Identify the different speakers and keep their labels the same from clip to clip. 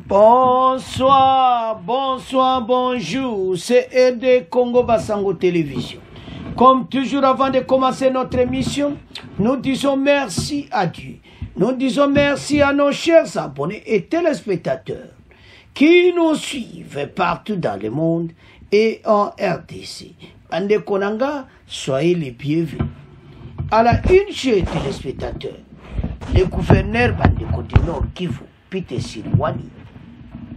Speaker 1: Bonsoir, bonsoir, bonjour, c'est ED Congo Basango Télévision. Comme toujours avant de commencer notre émission, nous disons merci à Dieu. Nous disons merci à nos chers abonnés et téléspectateurs qui nous suivent partout dans le monde et en RDC. Ande Konanga, soyez les bienvenus. À la une, chers téléspectateurs, le gouverneur Bandeko du Nord Kivu, Peter Siriwani,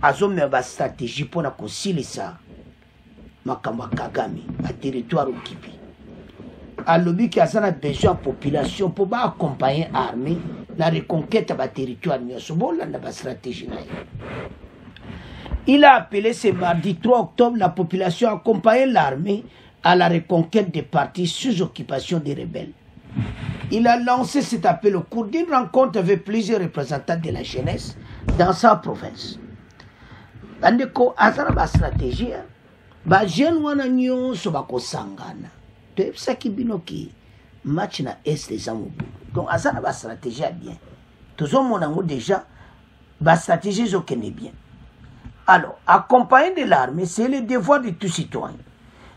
Speaker 1: a une stratégie pour la conciliation Makamba Kagame, à territoire Kibi. À l'objet qui a besoin de population pour accompagner l'armée dans la reconquête de territoire. Stratégie. Il a appelé ce mardi 3 octobre la population à accompagner l'armée à la reconquête des partis sous occupation des rebelles. Il a lancé cet appel au cours d'une rencontre avec plusieurs représentants de la jeunesse dans sa province. Bandeko azana ba stratégie ba jeune wana nyonso bakosangana to ebisaki binoki match na est des amobu donc azana ba stratégie bien tozomona ngo déjà ba stratégie zo kene bien. Alors accompagner de l'armée, c'est le devoir de tout citoyen.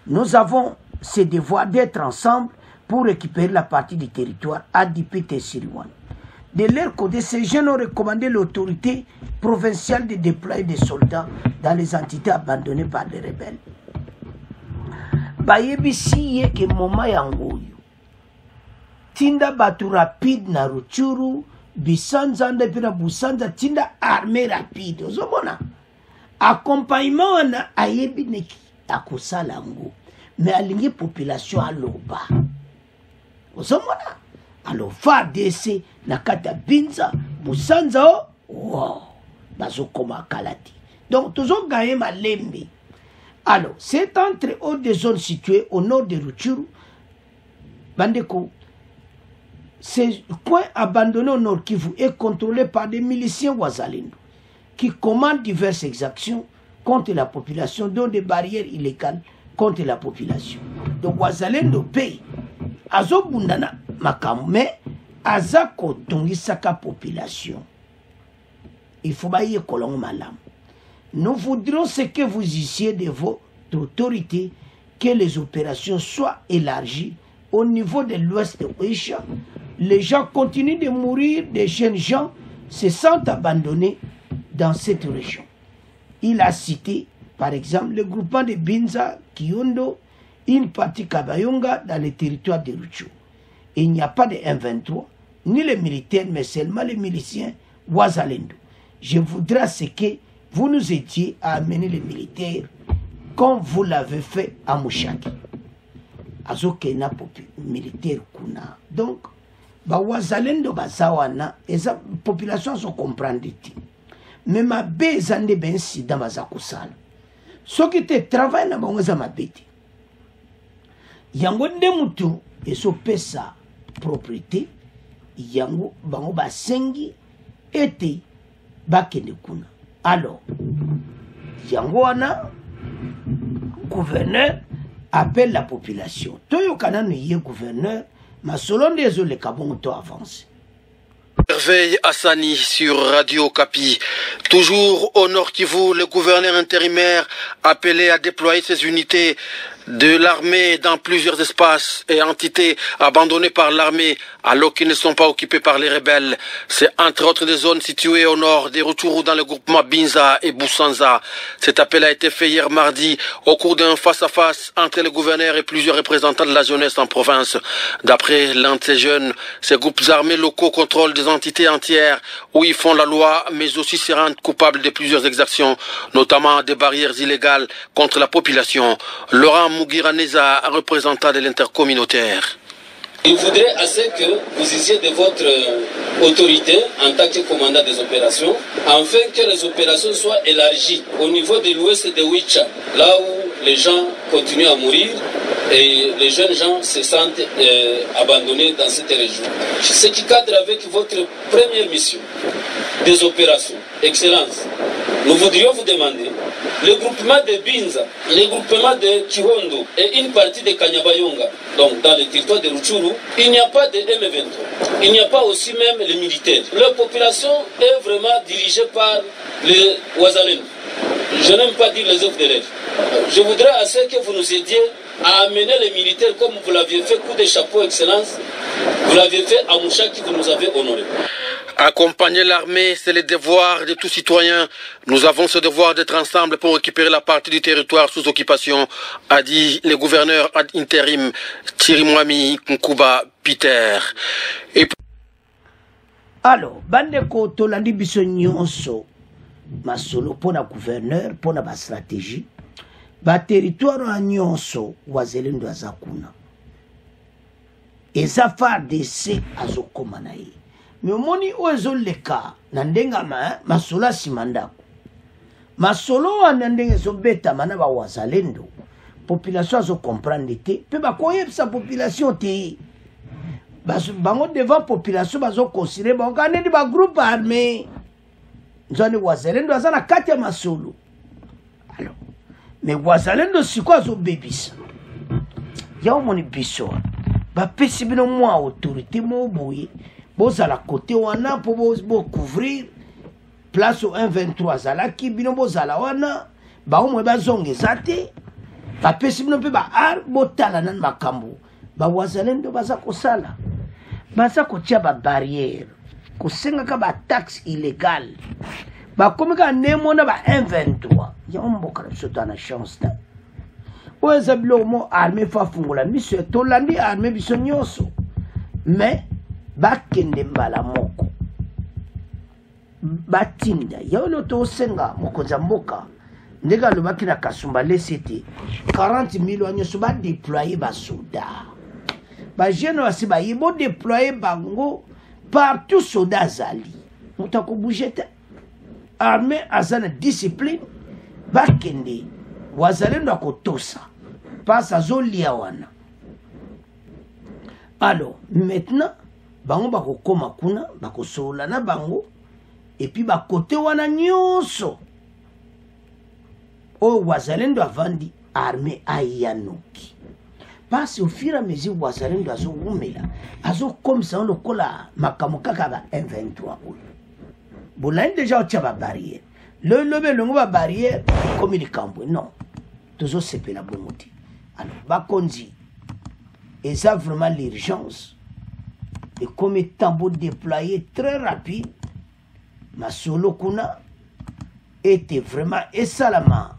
Speaker 1: Nous avons ce devoir d'être ensemble pour récupérer la partie du territoire à Peter Siriwani. De leur côté, ces jeunes ont recommandé l'autorité provinciale de déployer des soldats dans les entités abandonnées par les rebelles. Bayebisi ke moma yangoyo. Tinda batu rapide na Ruchuru, Bisanza ndepira Busanza, tinda armée rapide. Ozomona. Accompagnement wana ayebi neki akosala ngo. Mais alingi population aloba. Ozomona. Alors, FARDC, Nakata Binza, Busanza, wow, Bazokoma Kalati. Donc, tous ont gagné ma lembe. Alors, c'est entre autres des zones situées au nord de Rutshuru, Bandeko. Ces coins abandonnés au nord Kivu est contrôlé par des miliciens Wazalendo qui commandent diverses exactions contre la population, dont des barrières illégales contre la population. Donc, Wazalendo paye. Azo bundana makam, mais azako tongisaka population. Il faut bailler kolon malam. Nous voudrions ce que vous disiez de votre autorité, que les opérations soient élargies au niveau de l'ouest de Oisha. Les gens continuent de mourir, des jeunes gens se sentent abandonnés dans cette région. Il a cité, par exemple, le groupement de Binza, Kiondo, une partie Kabayonga dans le territoire de Rutshuru. Il n'y a pas de M23, ni les militaires, mais seulement les miliciens Wazalendo. Je voudrais ce que vous nous aidiez à amener les militaires comme vous l'avez fait à Mouchaki. Azokena militaire kuna. Donc, Wazalendo bazawana, et la population se comprend. Mais ma bezande ben si dans Bazakusala. Ce qui te travaille na bangoza mabete. Yango nde mutu esopesa propriété yango bango basengi ete bakende kuna. Alors yango wana gouverneur appelle la population. Toyo kananu ye gouverneur ma selon des le kabongo to avance.
Speaker 2: Merveille Hassani sur Radio Kapi. Toujours au Nord Kivu, le gouverneur intérimaire appelé à déployer ses unités de l'armée dans plusieurs espaces et entités abandonnées par l'armée alors qu'ils ne sont pas occupés par les rebelles. C'est entre autres des zones situées au nord des Rutshuru dans le groupement Binza et Busanza. Cet appel a été fait hier mardi au cours d'un face-à-face entre le gouverneur et plusieurs représentants de la jeunesse en province. D'après l'un de ces jeunes, ces groupes armés locaux contrôlent des entités entières où ils font la loi mais aussi se rendent coupables de plusieurs exactions, notamment des barrières illégales contre la population. Laurent Mugiraneza, représentant de l'intercommunautaire.
Speaker 3: Il voudrait assez que vous disiez de votre autorité en tant que commandant des opérations, afin que les opérations soient élargies au niveau de l'ouest de Wicha, là où les gens continuent à mourir et les jeunes gens se sentent abandonnés dans cette région. Ce qui cadre avec votre première mission des opérations. Excellence, nous voudrions vous demander le groupement de Binza, le groupement de Kihondo et une partie de Kanyabayonga, donc dans le territoire de Rutshuru, il n'y a pas de M23. Il n'y a pas aussi même les militaires. Leur population est vraiment dirigée par les Wazalendo. Je n'aime pas dire les œuvres de l'air. Je voudrais à ce que vous nous aidiez à amener les militaires comme vous l'aviez fait, coup de chapeau, Excellence. Vous l'aviez fait à Moucha qui vous nous avez honoré.
Speaker 2: Accompagner l'armée, c'est le devoir de tout citoyen. Nous avons ce devoir d'être ensemble pour récupérer la partie du territoire sous occupation, a dit le gouverneur ad interim Chirimwami Nkuba Peter. Et...
Speaker 1: Alors, bandeko tolandi biso nyonso masolo pona gouverneur pona ba stratégie ba territoire a nyonso Wazalendo azakuna eza FARDC azokoma na ye mais omoni oyo ezoleka na ndenge masolo asima ndako masolo wana ndenge ezobetama na bawazalendo population azokomprendre te mpe bakoyebisa population te bango devant population bazoconsidere bango neti bagroupe armé nzwani wazalendo aza na kati ya masolo alors mais wazalendo siko azobebisa ya omoni biso wana bapesi bino mwa autorité mo boye bozala côté wana po couvrir place au 123 azalaki bino bozala wana baomwe bazongeza te bapesi bino mpe baar botala nani makambo bawazalendo baza kosala baza kotia babarrière kosengaka bataxe illégale bakomika nemona ba 123 ya mboka na biso tana chance ta oyo eza biloko mo armé fa fungola miso tolandi armé biso nyonso mais bakende mbala moko batinda yaolo tosenga mokonzi ya mboka ndenge alobaki na kasumba lesete 40,000 wanyonso badéploye basoda bajeune basi bayi bodéploye bango partout soda azali moto akobouge te armé aza na discipline bakende wazalendo akotosa pasi azolia wana alors maintenant bango bakokoma kuna bakosolola na bango epuis bakote wana nyonso oyo wazalendo avandi armé ayanoki pasi au fur et à mesure wazalendo azowumela azokomisa ngo lokola makambo kaka ba M23 oyo bolani déjà otia babarrière lobe elongo babarrière komi likambo non tozosepela bongo te alors bakonzi eza vraiment l'urgence et comme étant beau déployer très rapide masolo kuna était vraiment esalama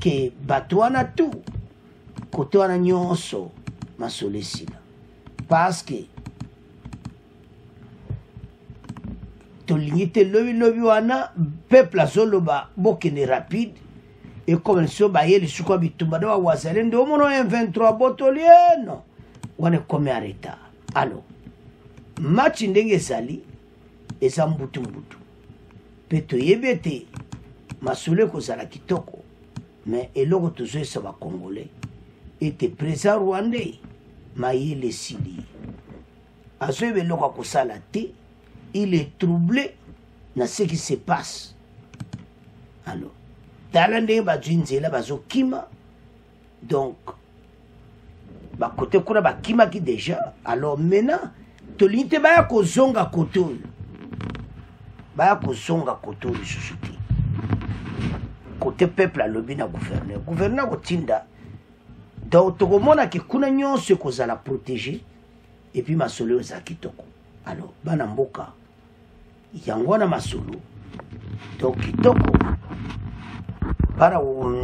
Speaker 1: que bato wana tout côté wana nyonso masolo esila parce que tolingi te lobi wana peuple azoloba bokende rapide et comme so baye lisuku ya bitumba na bawazalendo omona M23 botolie non wana ekome en retard alors match ndenge ezali eza mbutu mpe toyebi ete masolo ekozala kitoko mais eloko tozoyesa bakongolais ete président rwandais mayele esili azoyeba eloko akosala te il est troublé na ce qui se passe alors tala ndenge bazwi nzela bazokima donc bakote kuna bakimaki déjà alors maintenant tolingi te baya kozonga kote oyo lisusu te kote peuple alobi na gouverneur akotinda donc tokomona ke kuna nyonso ekozala protégé epuis masolo oyo eza kitoko alors bana mboka yango wana masolo donc kitoko bana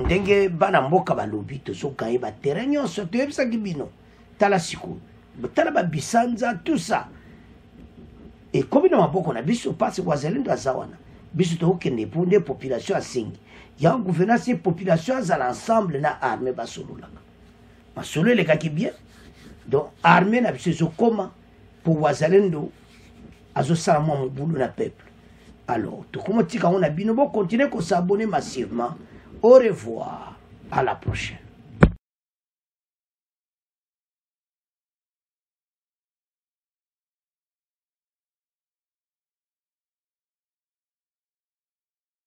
Speaker 1: ndenge bana mboka balobi tozogaye baterrain nyonso toyebisaki bino tala sikoyo tala babisanza tout ça et comme na maboko na biso pasi wazalendo aza wana biso tokokende mpo nde population asengi ya gouvernance ye population azala ensemble na armé basololaka masolo elekaki bien donc armé na biso ezokoma mpo wazalendo azosala mwa mobulu na peuple alors tokomotika ngo na bino bokontinue kosabone massivement au revoir à la prochaine.